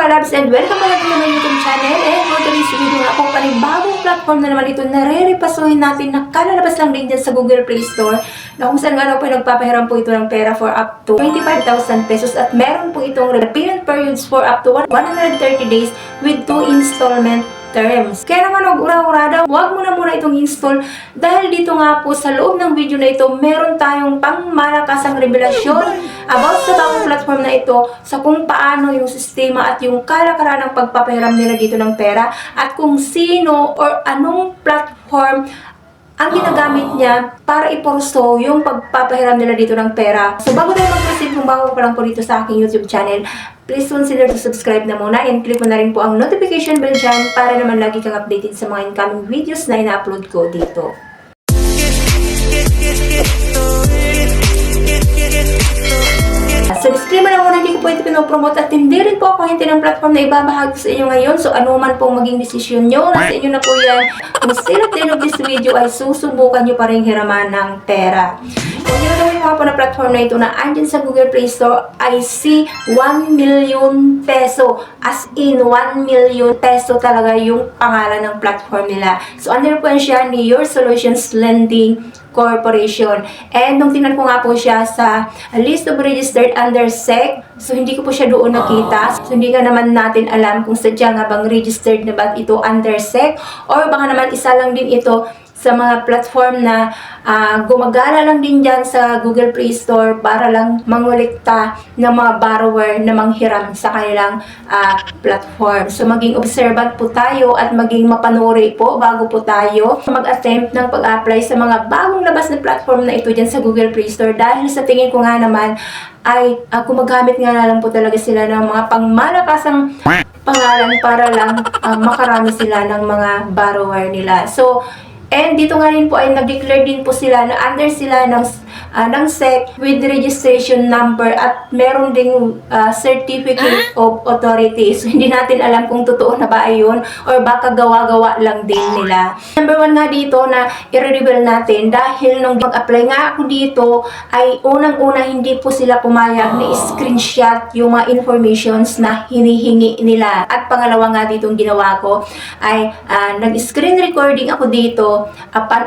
mga loves and welcome back to my YouTube channel. And for today's video nga po, panibagong platform na naman ito na re-repasuhin natin na kalalabas lang din dyan sa Google Play Store na kung saan nga daw po nagpapahiram po ito ng pera for up to 25,000 pesos at meron po itong repayment periods for up to 130 days with 2 installment terms. Kaya naman ura-urada, huwag mo na muna itong install dahil dito nga po sa loob ng video na ito, meron tayong pangmalakasang revelasyon about sa bagong platform na ito sa kung paano yung sistema at yung kalakaran ng pagpapahiram nila dito ng pera at kung sino or anong platform ang ginagamit niya para ipurso yung pagpapahiram nila dito ng pera. So bago tayo mag-proceed, kung bago pa lang po dito sa aking YouTube channel, please consider to subscribe na muna and click mo na rin po ang notification bell dyan para naman lagi kang updated sa mga incoming videos na ina-upload ko dito. So disclaimer na muna, hindi ko po ito pinopromote at hindi rin po ako hinti ng platform na ibabahagi sa inyo ngayon. So ano man pong maging desisyon nyo, nasa inyo na po yan. Kung still at the end of this video ay susubukan nyo pa rin hiraman ng pera. Kung ginagawin ko nga po na platform na ito na andyan sa Google Play Store ay si 1 million peso. As in 1 million peso talaga yung pangalan ng platform nila. So under po siya ni Your Solutions Lending Corporation. And nung tingnan ko nga po siya sa list of registered under SEC, so hindi ko po siya doon nakita. So hindi nga naman natin alam kung sadya nga bang registered na ba ito under SEC or baka naman isa lang din ito sa mga platform na gumagala lang din dyan sa Google Play Store para lang mangulikta ng mga borrower na manghiram sa kanilang platform. So maging observant po tayo at maging mapanuri po bago po tayo mag-attempt ng pag-apply sa mga bagong labas na platform na ito dyan sa Google Play Store dahil sa tingin ko nga naman ay gumagamit nga na lang po talaga sila ng mga pangmalakasang pangalan para lang makarami sila ng mga borrower nila. So and dito nga rin po ay nag-declare din po sila na under sila ng SEC with registration number at meron ding certificate of authority. So hindi natin alam kung totoo na ba ay yun or baka gawa-gawa lang din nila. Number 1 nga dito na i-reveal natin dahil nung mag-apply nga ako dito ay unang-una hindi po sila pumayag na screenshot yung mga informations na hinihingi nila. At pangalawa nga ditong ginawa ko ay nag-screen recording ako dito upon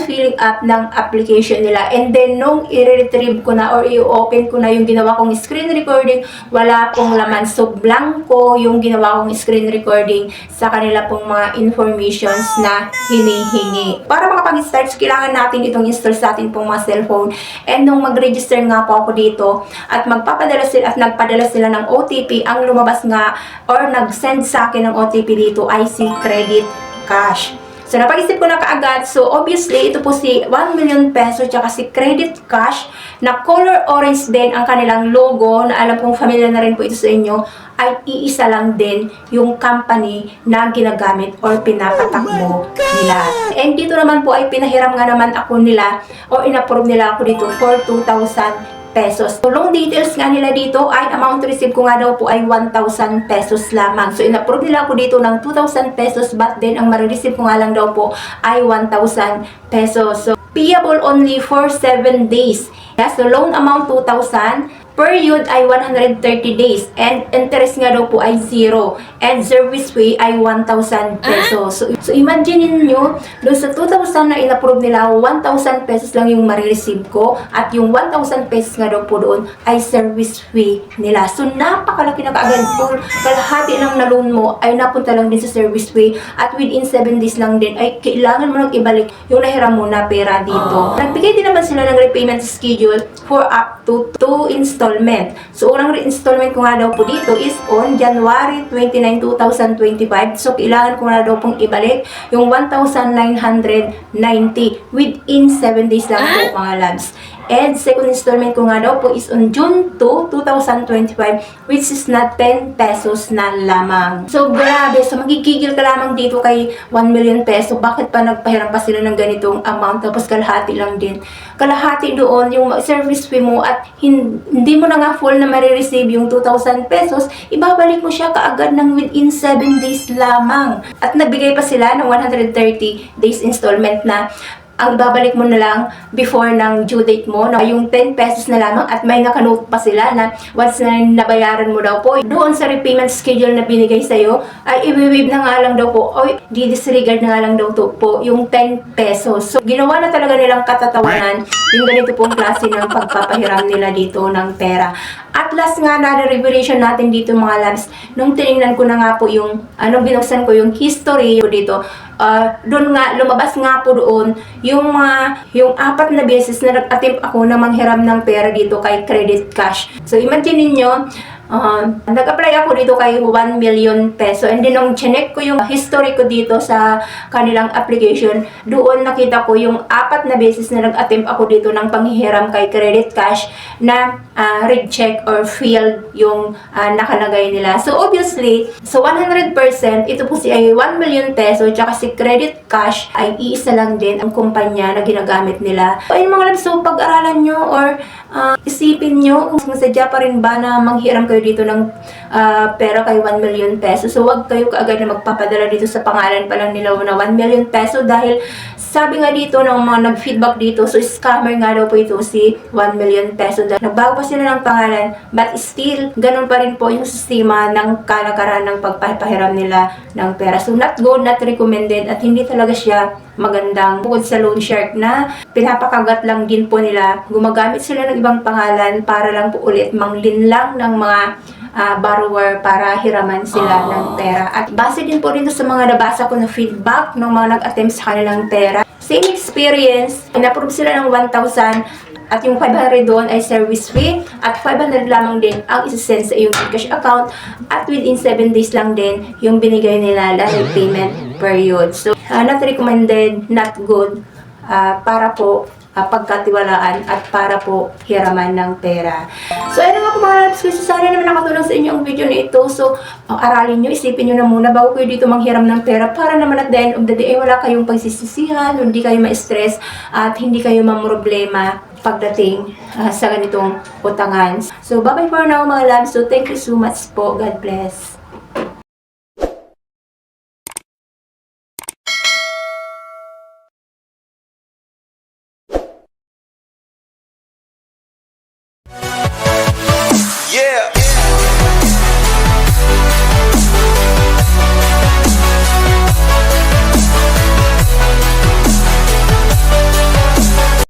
filling up ng application nila. And then, nung i-retrieve ko na or i-open ko na yung ginawa kong screen recording, wala pong laman. So, blanco yung ginawa kong screen recording sa kanila pong mga informations na hinihingi. Para makapag-start, kailangan natin itong install sa atin pong mga cellphone. And nung mag-register nga po ako dito at magpapadala sila at nagpadala sila ng OTP, ang lumabas nga or nag-send sa akin ng OTP dito ay si Credit Cash. So, napag-isip ko na kaagad. So, obviously, ito po si 1 million peso tsaka si Credit Cash na color orange din ang kanilang logo na alam kong familiar na rin po ito sa inyo ay iisa lang din yung company na ginagamit or pinapatakbo nila. And dito naman po ay pinahiram nga naman ako nila o inapprove nila ako dito for 2,000 pesos. So, loan details nga nila dito ay amount to receive ko nga daw po ay 1,000 pesos lamang. So, in-approve nila ako dito ng 2,000 pesos but then ang marireceive ko nga lang daw po ay 1,000 pesos. So, payable only for 7 days. Yeah, so, loan amount 2,000. Period ay 130 days and interest nga daw po ay 0 and service fee ay 1,000 pesos. So imagine niyo doon sa 2,000 na in-approve nila, 1,000 pesos lang yung marireceive ko at yung 1,000 pesos nga daw po doon ay service fee nila. So napakalaki na kaagad po. Kalahati ng na-loan mo ay napunta lang din sa service fee at within 7 days lang din ay kailangan mo nang ibalik yung nahiram mo na pera dito. Nagbigay din naman sila ng repayment schedule for up to 2 installment. So, unang re-installment ko nga daw po dito is on January 29, 2025. So, kailangan ko nga daw pong ibalik yung 1,990 within 7 days lang po mga labs. And second installment ko nga daw po is on June 2, 2025 which is na 10 pesos na lamang. So grabe, so magigigil ka lamang dito kay 1 million peso. Bakit pa nagpahiram pa sila ng ganitong amount tapos kalahati lang din. Kalahati doon yung service fee mo at hindi mo na nga full na marireceive yung 2,000 pesos, ibabalik mo siya kaagad ng within 7 days lamang. At nagbigay pa sila ng 130 days installment na ang ibabalik mo na lang before ng due date mo, na yung 10 pesos na lamang, at may nakanote pa sila na once na nabayaran mo daw po, doon sa repayment schedule na binigay sa'yo, ay i-waive na nga lang daw po, o di-disregard na nga lang daw to po yung 10 pesos. So, ginawa na talaga nilang katatawanan yung ganito pong klase ng pagpapahiram nila dito ng pera. At last nga na revelation natin dito mga loves, nung tinignan ko na nga po yung, binuksan ko yung history dito, doon nga, lumabas nga po doon yung 4 na beses na nag-attempt ako na manghiram ng pera dito kay Credit Cash. So, imagine niyo, nag-apply ako dito kay 1 million peso, and then nung chinek ko yung history ko dito sa kanilang application, doon nakita ko yung 4 na beses na nag-attempt ako dito ng panghihiram kay Credit Cash na reject or failed yung nakalagay nila. So obviously, so 100%, ito po si ay 1 million peso tsaka si Credit Cash ay iisa lang din ang kumpanya na ginagamit nila. So ayun mga loves, so pag-aralan nyo or isipin nyo kung sadya pa rin ba na manghiram kayo dito ng pera kay 1 million peso. So wag kayo kaagad na magpapadala dito sa pangalan pa lang nila na 1 million peso, dahil sabi nga dito ng mga nag-feedback dito, so scammer nga daw po ito si 1 million peso. Nagbago pa sila ng pangalan, but still, ganun pa rin po yung sistema ng kalakaran ng pagpapahiram nila ng pera. So not good, not recommended, at hindi talaga siya magandang. Bukod sa loan shark na pinapakagat lang din po nila, gumagamit sila ng ibang pangalan para lang po ulit manglinlang ng mga borrower para hiraman sila ng pera. At base din po rin sa mga nabasa ko na feedback ng mga nag-attempt sa kanilang pera, same experience, in-approve sila ng 1,000 at yung 500 doon ay service fee, at 500 lamang din ang isasend sa iyong cash account, at within 7 days lang din yung binigay nila na payment period. So, not recommended, not good, para po pagkatiwalaan at para po hiraman ng pera. So, ayun nga po mga loves ko. Sana naman nakatulong sa inyo ang video na ito. So, aralin nyo, isipin nyo na muna bago kayo dito manghiram ng pera, para naman at the end of the day, wala kayong pagsisisihan, hindi kayo ma-stress, at hindi kayo mamroblema pagdating sa ganitong utangan. So, bye-bye for now mga loves. So, thank you so much po. God bless. Yeah.